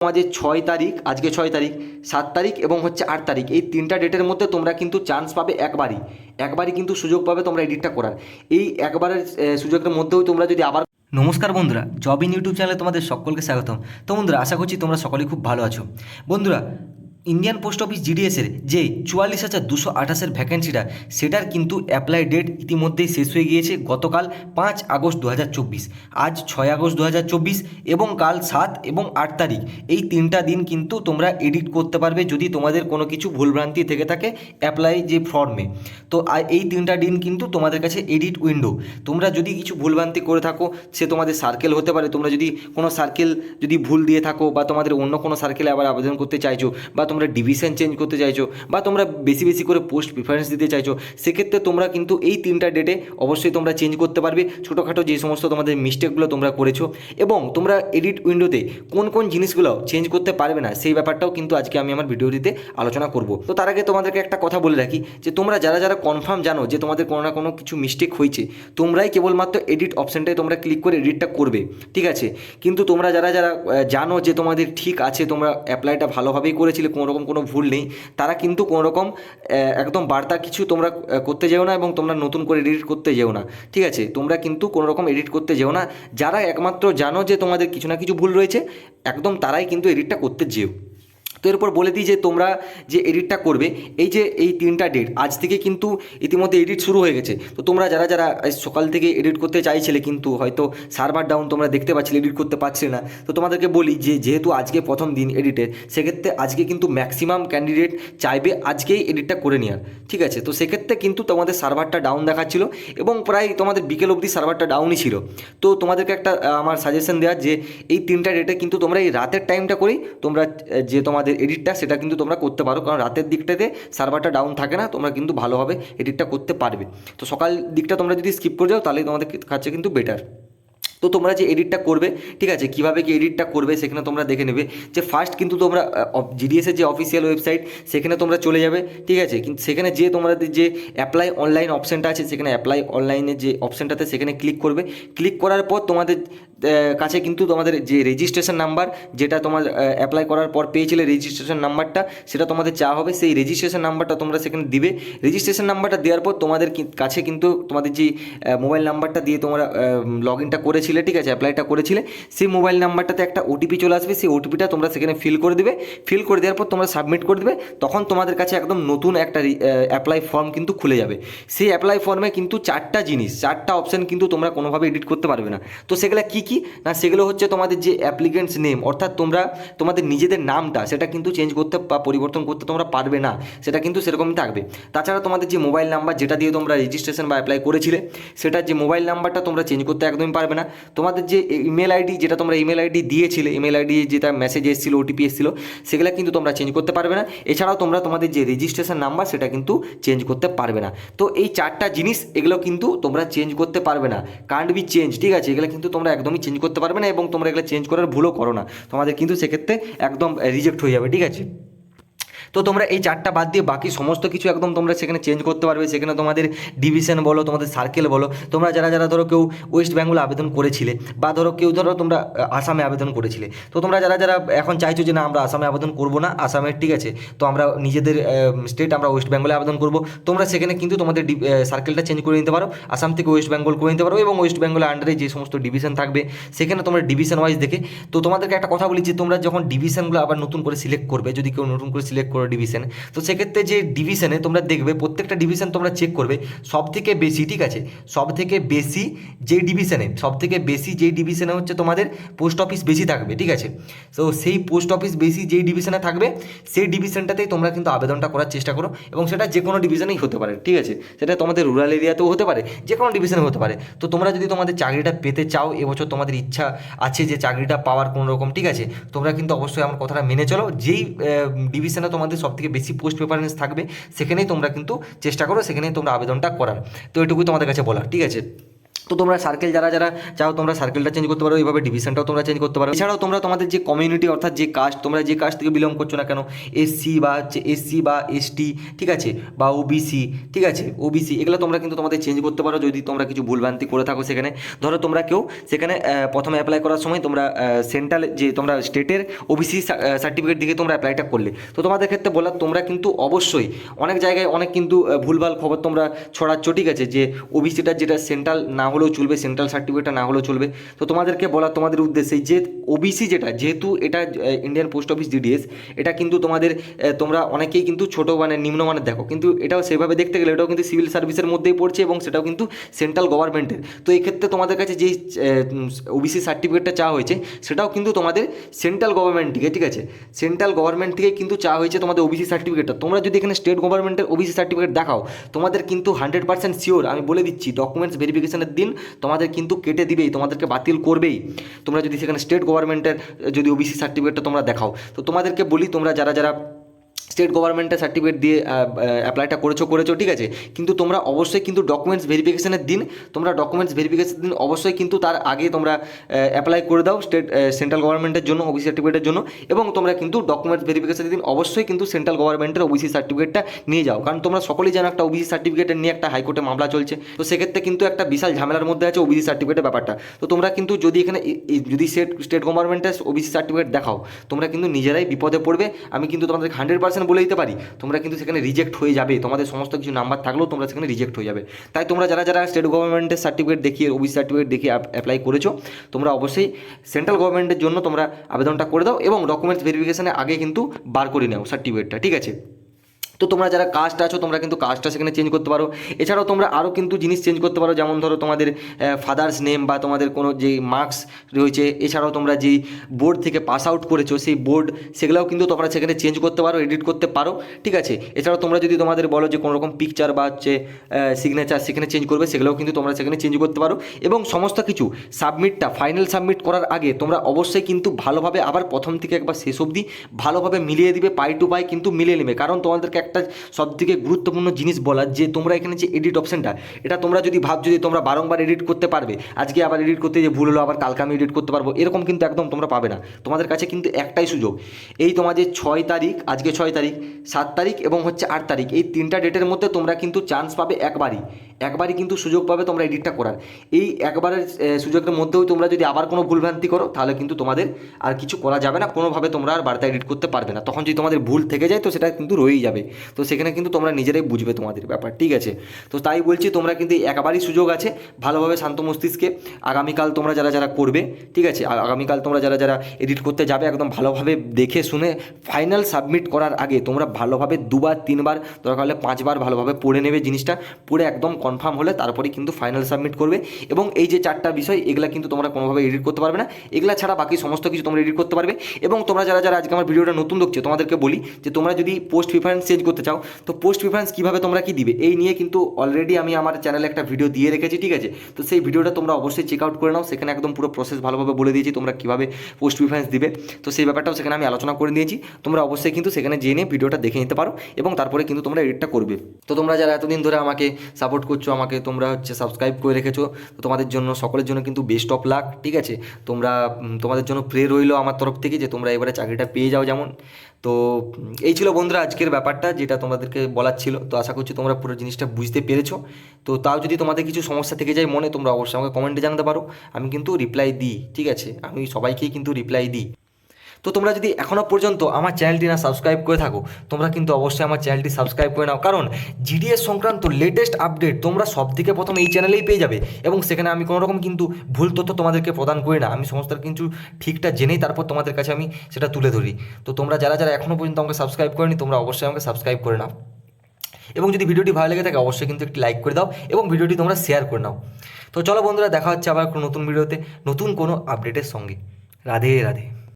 তোমাদের 6 তারিখ, আজকে 6 তারিখ, 7 তারিখ এবং হচ্ছে 8 তারিখ, এই 3টা ডেটের মধ্যে তোমরা কিন্তু চান্স পাবে একবারই কিন্তু সুযোগ পাবে তোমরা এডিটটা করার। এই একবারের সুযোগের মধ্যেও তোমরা যদি আবার নমস্কার বন্ধুরা, জব ইন ইউটিউব চ্যানেলে তোমাদের সকলকে স্বাগতম। তো বন্ধুরা, আশা করছি তোমরা সকলেই খুব ভালো আছো। বন্ধুরা, ইন্ডিয়ান পোস্ট অফিস জিডিএসের যে 44,228 ভ্যাকেন্সিটা, সেটার কিন্তু অ্যাপ্লাই ডেট ইতিমধ্যেই শেষ হয়ে গিয়েছে গতকাল 5 আগস্ট 2024। আজ 6 আগস্ট 2024 এবং কাল 7 এবং 8 তারিখ, এই 3টা দিন কিন্তু তোমরা এডিট করতে পারবে যদি তোমাদের কোনো কিছু ভুলভ্রান্তি থেকে থাকে অ্যাপ্লাই যে ফর্মে। তো এই 3টা দিন কিন্তু তোমাদের কাছে এডিট উইন্ডো। তোমরা যদি কিছু ভুলভ্রান্তি করে থাকো, সে তোমাদের সার্কেল হতে পারে, তোমরা যদি কোনো সার্কেল যদি ভুল দিয়ে থাকো, বা তোমাদের অন্য কোনো সার্কেলে আবার আবেদন করতে চাইছো, বা তোমরা ডিভিশন চেঞ্জ করতে চাইছো, বা তোমরা বেশি বেশি করে পোস্ট প্রিফারেন্স দিতে চাইছো, সেক্ষেত্রে তোমরা কিন্তু এই 3টা ডেটে অবশ্যই তোমরা চেঞ্জ করতে পারবে ছোটোখাটো যে সমস্ত তোমাদের মিস্টেকগুলো তোমরা করেছো। এবং তোমরা এডিট উইন্ডোতে কোন কোন জিনিসগুলো চেঞ্জ করতে পারবে না, সেই ব্যাপারটাও কিন্তু আজকে আমি আমার ভিডিওটিতে আলোচনা করব। তো তার আগে তোমাদেরকে একটা কথা বলে রাখি, যে তোমরা যারা যারা কনফার্ম জানো যে তোমাদের কোনো না কোনো কিছু মিস্টেক হয়েছে, তোমরাই কেবলমাত্র এডিট অপশানটায় তোমরা ক্লিক করে এডিটটা করবে, ঠিক আছে? কিন্তু তোমরা যারা যারা জানো যে তোমাদের ঠিক আছে, তোমরা অ্যাপ্লাইটা ভালোভাবেই করেছিলে, কোনো রকম কোনো ভুল নেই, তারা কিন্তু কোনো রকম একদম বার্তা কিছু তোমরা করতে যেও না, এবং তোমরা নতুন করে এডিট করতে যেও না, ঠিক আছে? তোমরা কিন্তু কোনো রকম এডিট করতে যেও না। যারা একমাত্র জানো যে তোমাদের কিছু না কিছু ভুল রয়েছে, একদম তারাই কিন্তু এডিটটা করতে যেও। তো এরপর বলে দিই যে তোমরা যে এডিটটা করবে, এই 3টা ডেট আজ থেকে কিন্তু ইতিমধ্যে এডিট শুরু হয়ে গেছে। তো তোমরা যারা যারা সকাল থেকে এডিট করতে চাইছিলে, কিন্তু হয়তো সার্ভার ডাউন তোমরা দেখতে পাচ্ছিলে, এডিট করতে পারছিলে না, তো তোমাদেরকে বলি যে যেহেতু আজকে প্রথম দিন এডিটের, সেক্ষেত্রে আজকে কিন্তু ম্যাক্সিমাম ক্যান্ডিডেট চাইবে আজকেই এডিটটা করে নেওয়ার, ঠিক আছে? তো সেক্ষেত্রে কিন্তু তোমাদের সার্ভারটা ডাউন দেখাচ্ছিল, এবং প্রায় তোমাদের বিকেল অবধি সার্ভারটা ডাউনই ছিল। তো তোমাদেরকে একটা আমার সাজেশন দেওয়ার, যে এই 3টা ডেটে কিন্তু তোমরা এই রাতের টাইমটা করেই তোমরা যে তোমাদের এডিটটা সেটা কিন্তু তোমরা করতে পারো, কারণ রাতের দিকটাতে সার্ভারটা ডাউন থাকে না, তোমরা কিন্তু ভালোভাবে এডিটটা করতে পারবে। তো সকাল দিকটা তোমরা যদি স্কিপ করে যাও, তাহলে তোমাদের কাছে কিন্তু বেটার। তো তোমরা যে এডিটটা করবে, ঠিক আছে, কীভাবে কি এডিটটা করবে সেখানে তোমরা দেখে নেবে। যে ফার্স্ট কিন্তু তোমরা জিডিএসের যে অফিসিয়াল ওয়েবসাইট, সেখানে তোমরা চলে যাবে, ঠিক আছে? কিন্তু সেখানে যে তোমাদের যে অ্যাপ্লাই অনলাইন অপশানটা আছে, সেখানে অ্যাপ্লাই অনলাইনের যে অপশানটাতে সেখানে ক্লিক করবে। ক্লিক করার পর তোমাদের কাছে কিন্তু তোমাদের যে রেজিস্ট্রেশন নাম্বার, যেটা তোমার অ্যাপ্লাই করার পর পেয়েছিলে রেজিস্ট্রেশন নাম্বারটা, সেটা তোমাদের চাওয়া হবে। সেই রেজিস্ট্রেশন নাম্বারটা তোমরা সেখানে দিবে। রেজিস্ট্রেশন নাম্বারটা দেওয়ার পর তোমাদের কাছে কিন্তু তোমাদের যে মোবাইল নাম্বারটা দিয়ে তোমরা লগ ইনটা করেছিলে, ঠিক আছে, অ্যাপ্লাইটা করেছিলে, সেই মোবাইল নাম্বারটাতে একটা ওটিপি চলে আসবে। সেই ওটিপিটা তোমরা সেখানে ফিল করে দেবে। ফিল করে দেওয়ার পর তোমরা সাবমিট করে দেবে। তখন তোমাদের কাছে একদম নতুন একটা অ্যাপ্লাই ফর্ম কিন্তু খুলে যাবে। সেই অ্যাপ্লাই ফর্মে কিন্তু 4টা অপশান কিন্তু তোমরা কোনোভাবে এডিট করতে পারবে না। তো সেগুলো কী কী না, সেগুলো হচ্ছে তোমাদের যে অ্যাপ্লিকেন্টস নেম, অর্থাৎ তোমরা তোমাদের নিজেদের নামটা সেটা কিন্তু চেঞ্জ করতে বা পরিবর্তন করতে তোমরা পারবে না, সেটা কিন্তু সেরকমই থাকবে। তাছাড়া তোমাদের যে মোবাইল নাম্বার, যেটা দিয়ে তোমরা রেজিস্ট্রেশন বা অ্যাপ্লাই করেছিলে, সেটার যে মোবাইল নাম্বারটা তোমরা চেঞ্জ করতে একদমই পারবে না। তোমাদের যে ইমেল আইডি, যেটা তোমরা ইমেল আইডি দিয়েছিলে, ইমেল আইডি যেটা মেসেজ এসেছিলো, ওটিপি এসেছিলো, সেগুলো কিন্তু তোমরা চেঞ্জ করতে পারবে না। এছাড়াও তোমরা তোমাদের যে রেজিস্ট্রেশন নাম্বার, সেটা কিন্তু চেঞ্জ করতে পারবে না। তো এই 4টা জিনিস, এগুলো কিন্তু তোমরা চেঞ্জ করতে পারবে না, কান্ট বি চেঞ্জ, ঠিক আছে? এগুলো কিন্তু তোমরা একদমই চেঞ্জ করতে পারবে না, এবং তোমরা এগুলো চেঞ্জ করার ভুলও করো না, তোমাদের কিন্তু সেক্ষেত্রে একদম রিজেক্ট হয়ে যাবে, ঠিক আছে? তো তোমরা এই 4টা বাদ দিয়ে বাকি সমস্ত কিছু একদম তোমরা সেখানে চেঞ্জ করতে পারবে। সেখানে তোমাদের ডিভিশন বলো, তোমাদের সার্কেল বলো, তোমরা যারা যারা ধরো কেউ ওয়েস্ট বেঙ্গলে আবেদন করেছিলে, বা ধরো কেউ ধরো তোমরা আসামে আবেদন করেছিলে, তো তোমরা যারা যারা এখন চাইছো যে না আমরা আসামে আবেদন করবো না, আসামের, ঠিক আছে, তো আমরা নিজেদের স্টেট আমরা ওয়েস্ট বেঙ্গলে আবেদন করবো, তোমরা সেখানে কিন্তু তোমাদের সার্কেলটা চেঞ্জ করে নিতে পারো, আসাম থেকে ওয়েস্ট বেঙ্গল করে নিতে পারো, এবং ওয়েস্ট বেঙ্গলের আন্ডারে যে সমস্ত ডিভিশন থাকবে, সেখানে তোমরা ডিভিশন ওয়াইজ দেখে। তো তোমাদেরকে একটা কথা বলি, যে তোমরা যখন ডিভিশনগুলো আবার নতুন করে সিলেক্ট করবে, যদি কেউ নতুন করে সিলেক্ট করো ডিভিশন, তো সেক্ষেত্রে যে ডিভিশনে তোমরা দেখবে, প্রত্যেকটা ডিভিশন তোমরা চেক করবে সব থেকে বেশি, ঠিক আছে, সব থেকে বেশি যেই ডিভিশনে হচ্ছে তোমাদের পোস্ট অফিস বেশি থাকবে, ঠিক আছে? তো সেই পোস্ট অফিস বেশি যেই ডিভিশনে থাকবে, সেই ডিভিশনটাতেই তোমরা কিন্তু আবেদনটা করার চেষ্টা করো, এবং সেটা যে কোনো ডিভিশনেই হতে পারে, ঠিক আছে? সেটা তোমাদের রুরাল এরিয়াতেও হতে পারে, যে কোনো ডিভিশনে হতে পারে। তো তোমরা যদি তোমাদের চাকরিটা পেতে চাও, এবছর তোমাদের ইচ্ছা আছে যে চাকরিটা পাওয়ার কোনো রকম, ঠিক আছে, তোমরা কিন্তু অবশ্যই আমার কথাটা মেনে চলো। যেই ডিভিশনে তোমাদের সব থেকে বেশি পোস্ট প্রেফারেন্স থাকবে, সেখানেই তোমরা কিন্তু চেষ্টা করো, সেখানেই তোমরা আবেদনটা করার। তো এটুকুই তোমাদের কাছে বলার, ঠিক আছে? তো তোমরা সার্কেল যারা যারা চাও তোমরা সার্কেলটা চেঞ্জ করতে পারো, এইভাবে ডিভিশনটাও তোমরা চেঞ্জ করতে পারো। এছাড়াও তোমরা তোমাদের যে কমিউনিটি অর্থাৎ যে কাস্ট, তোমরা যে কাস্ট থেকে বিলং করছো না কেন, এসসি বা এসটি, ঠিক আছে, বা ওবিসি, ঠিক আছে, ওবিসি, এগুলো তোমরা কিন্তু তোমাদের চেঞ্জ করতে পারো যদি তোমরা কিছু ভুলভ্রান্তি করে থাকো সেখানে। ধরো তোমরা কেউ সেখানে প্রথমে অ্যাপ্লাই করার সময় তোমরা সেন্ট্রাল যে তোমরা স্টেটের ওবিসি সার্টিফিকেট দিকে তোমরা অ্যাপ্লাইটা করলে, তো তোমাদের ক্ষেত্রে বলা তোমরা কিন্তু অবশ্যই অনেক জায়গায় অনেক কিন্তু ভুলভাল খবর তোমরা ছড়াচ্ছ, ঠিক আছে, যে ওবিসিটার যেটা সেন্ট্রাল না হলেও চলবে, সেন্ট্রাল সার্টিফিকেটটা না হলেও চলবে। তো তোমাদেরকে বলা তোমাদের উদ্দেশ্যে যে ওবিসি যেটা, যেহেতু এটা ইন্ডিয়ান পোস্ট অফিস ডিডিএস, এটা কিন্তু তোমাদের তোমরা অনেকেই কিন্তু ছোটো মানে নিম্নমানের দেখো, কিন্তু এটাও সেভাবে দেখতে গেলে এটাও কিন্তু সিভিল সার্ভিসের মধ্যেই পড়ছে এবং সেটাও কিন্তু সেন্ট্রাল গভর্নমেন্টের। তো এই ক্ষেত্রে তোমাদের কাছে যেই ওবিসি সার্টিফিকেটটা চাওয়া হয়েছে সেটাও কিন্তু তোমাদের সেন্ট্রাল গভর্নমেন্ট থেকে, ঠিক আছে, সেন্ট্রাল গভর্নমেন্ট থেকে কিন্তু চাওয়া হয়েছে তোমাদের ওবিসি সার্টিফিকেটটা। তোমরা যদি এখানে স্টেট গভর্নমেন্টের ওবিসি সার্টিফিকেট দেখাও, তোমাদের কিন্তু 100% শিওর আমি বলে দিচ্ছি, ডকুমেন্টস ভেরিফিকেশনের দিন তোমাদের কিন্তু কেটে দিবেই, তোমাদেরকে বাতিল করবেই। তোমরা যদি সেখানে স্টেট গভর্নমেন্টের যদি ওবিসি সার্টিফিকেটটা তোমরা দেখাও, তো তোমাদেরকে বলি তোমরা যারা যারা স্টেট গভর্নমেন্টের সার্টিফিকেট দিয়ে অ্যাপ্লাইটা করেছো, ঠিক আছে, কিন্তু তোমরা অবশ্যই কিন্তু ডকুমেন্টস ভেরিফিকেশনের দিন, অবশ্যই কিন্তু তার আগে তোমরা অ্যাপ্লাই করে দাও সেন্ট্রাল গভর্নমেন্টের জন্য ওবিসি সার্টিফিকেটের জন্য, এবং তোমরা কিন্তু ডকুমেন্টস ভেরিফিকেশনের দিন অবশ্যই কিন্তু সেন্ট্রাল গভর্নমেন্টের ওবিসি সার্টিফিকেটটা নিয়ে যাও। কারণ তোমরা সকলেই জানো একটা ওবিসি সার্টিফিকেটের নিয়ে একটা হাইকোর্টে মামলা চলছে, তো সেক্ষেত্রে কিন্তু একটা বিশাল ঝামেলার মধ্যে আছে ওবিসি সার্টিফিকেটের ব্যাপারটা। তো তোমরা কিন্তু যদি এখানে যদি স্টেট গভর্নমেন্টের ওবিসি সার্টিফিকেট দেখাও, তোমরা কিন্তু নিজেরাই বিপদে পড়বে। আমি কিন্তু তোমাদের 100% বলে দিতে পারি, তোমরা কিন্তু সেখানে রিজেক্ট হয়ে যাবে, তোমাদের সমস্ত কিছু নাম্বার থাকলেও তোমরা সেখানে রিজেক্ট হয়ে যাবে। তাই তোমরা যারা যারা স্টেট গভর্নমেন্টের সার্টিফিকেট দেখিয়ে ওবিসি সার্টিফিকেট দেখিয়ে অ্যাপ্লাই করেছো, তোমরা অবশ্যই সেন্ট্রাল গভর্নমেন্টের জন্য তোমরা আবেদনটা করে দাও এবং ডকুমেন্টস ভেরিফিকেশনের আগে কিন্তু বার করে নাও সার্টিফিকেটটা, ঠিক আছে। তো তোমরা যারা কাস্ট আছো তোমরা কিন্তু কাস্টটা সেখানে চেঞ্জ করতে পারো। এছাড়াও তোমরা আরও কিন্তু জিনিস চেঞ্জ করতে পারো, যেমন ধরো তোমাদের ফাদার্স নেম বা তোমাদের কোনো যেই মার্কস রয়েছে, এছাড়াও তোমরা যেই বোর্ড থেকে পাস আউট করেছো সেই বোর্ড, সেগুলোও কিন্তু তোমরা সেখানে চেঞ্জ করতে পারো, এডিট করতে পারো, ঠিক আছে। এছাড়াও তোমরা যদি তোমাদের বলো যে কোনো রকম পিকচার বা হচ্ছে সিগনেচার সেখানে চেঞ্জ করবে, সেগুলোও কিন্তু তোমরা সেখানে চেঞ্জ করতে পারো। এবং সমস্ত কিছু সাবমিটটা ফাইনাল সাবমিট করার আগে তোমরা অবশ্যই কিন্তু ভালোভাবে আবার প্রথম থেকে একবার শেষ অবধি ভালোভাবে মিলিয়ে দিবে, পাই টু পাই কিন্তু মিলিয়ে নেবে। কারণ তোমাদেরকে একটা সবথেকে গুরুত্বপূর্ণ জিনিস বলার, যে তোমরা এখানে যে এডিট অপশানটা, এটা তোমরা যদি ভাবছো যে তোমরা বারংবার এডিট করতে পারবে, আজকে আবার এডিট করতে যে ভুল হলো আবার কালকে আমি এডিট করতে পারবো, এরকম কিন্তু একদম তোমরা পাবে না। তোমাদের কাছে কিন্তু একটাই সুযোগ, এই তোমাদের 6 তারিখ, আজকে 6 তারিখ, 7 তারিখ এবং হচ্ছে 8 তারিখ, এই 3টা ডেটের মধ্যে তোমরা কিন্তু চান্স পাবে একবারই কিন্তু সুযোগ পাবে তোমরা এডিটটা করার। এই একবারের সুযোগের মধ্যেও তোমরা যদি আবার কোনো ভুলভ্রান্তি করো, তাহলে কিন্তু তোমাদের আর কিছু করা যাবে না, কোনোভাবে তোমরা আর বার্তা এডিট করতে পারবে না। তখন যদি তোমাদের ভুল থেকে যায় তো সেটা কিন্তু রয়েই যাবে, তো সেখানে কিন্তু তোমরা নিজেরাই বুঝবে তোমাদের ব্যাপার, ঠিক আছে। তো তাই বলছি তোমরা কিন্তু একবারই সুযোগ আছে, ভালোভাবে শান্ত মস্তিষ্কে আগামীকাল তোমরা যারা যারা করবে, ঠিক আছে, আগামীকাল তোমরা যারা যারা এডিট করতে যাবে, একদম ভালোভাবে দেখে শুনে ফাইনাল সাবমিট করার আগে তোমরা ভালোভাবে 2বার 3বার দরকার হলে 5বার ভালোভাবে পড়ে নেবে, জিনিসটা পড়ে একদম কনফার্ম হলে তারপরে কিন্তু ফাইনাল সাবমিট করবে। এবং এই যে 4টা বিষয়, এগুলা কিন্তু তোমরা কোনোভাবে এডিট করতে পারবে না, এগুলা ছাড়া বাকি সমস্ত কিছু তোমরা এডিট করতে পারবে। এবং তোমরা যারা যারা আজকে আমার ভিডিওটা নতুন দেখছো, তোমাদেরকে বলি যে তোমরা যদি পোস্ট প্রিফারেন্স চেঞ্জ করতে চাও, তো পোস্ট প্রিফারেন্স কীভাবে তোমরা কি দিবে এই নিয়ে কিন্তু অলরেডি আমি আমার চ্যানেলে একটা ভিডিও দিয়ে রেখেছি, ঠিক আছে। তো সেই ভিডিওটা তোমরা অবশ্যই চেক আউট করে নাও, সেখানে একদম পুরো প্রসেস ভালোভাবে বলে দিয়েছি তোমরা কীভাবে পোস্ট প্রিফারেন্স দিবে। তো সেই ব্যাপারটাও সেখানে আমি আলোচনা করে দিয়েছি, তোমরা অবশ্যই কিন্তু সেখানে জেনে ভিডিওটা দেখে নিতে পারো এবং তারপরে কিন্তু তোমরা এডিটটা করবে। তো তোমরা যারা এতদিন ধরে আমাকে সাপোর্ট করছো, আমাকে তোমরা হচ্ছে সাবস্ক্রাইব করে রেখেছো, তো তোমাদের জন্য সকলের জন্য কিন্তু বেস্ট অফ লাক, ঠিক আছে। তোমাদের জন্য প্রে রইলো আমার তরফ থেকে যে তোমরা এবারে চাকরিটা পেয়ে যাও যেমন। তো এই ছিল বন্ধুরা আজকের ব্যাপারটা, যেটা তোমাদেরকে বলার ছিল। তো আশা করছি তোমরা পুরো জিনিসটা বুঝতে পেরেছো। তো তাও যদি তোমাদের কিছু সমস্যা থেকে যায় মনে, তোমরা অবশ্যই আমাকে কমেন্টে জানাতে পারো, আমি কিন্তু রিপ্লাই দিই, ঠিক আছে, আমি সবাইকেই কিন্তু রিপ্লাই দিই। তো তোমরা যদি এখনও পর্যন্ত আমার চ্যানেলটি না সাবস্ক্রাইব করে থাকো, তোমরা কিন্তু অবশ্যই আমার চ্যানেলটি সাবস্ক্রাইব করে নাও, কারণ জিডিএস সংক্রান্ত লেটেস্ট আপডেট তোমরা সবথেকে প্রথম এই চ্যানেলেই পেয়ে যাবে। এবং সেখানে আমি কোনো রকম কিন্তু ভুল তথ্য তোমাদেরকে প্রদান করি না, আমি সমস্ত কিছু ঠিকটা জেনেই তারপর তোমাদের কাছে আমি সেটা তুলে ধরি। তো তোমরা যারা যারা এখনও পর্যন্ত আমাকে সাবস্ক্রাইব করেনি, তোমরা অবশ্যই আমাকে সাবস্ক্রাইব করে নাও। এবং যদি ভিডিওটি ভালো লেগে থাকে অবশ্যই কিন্তু একটি লাইক করে দাও এবং ভিডিওটি তোমরা শেয়ার করে নাও। তো চলো বন্ধুরা, দেখা হচ্ছে আবার কোনো নতুন ভিডিওতে নতুন কোনো আপডেটের সঙ্গে। রাধে রাধে।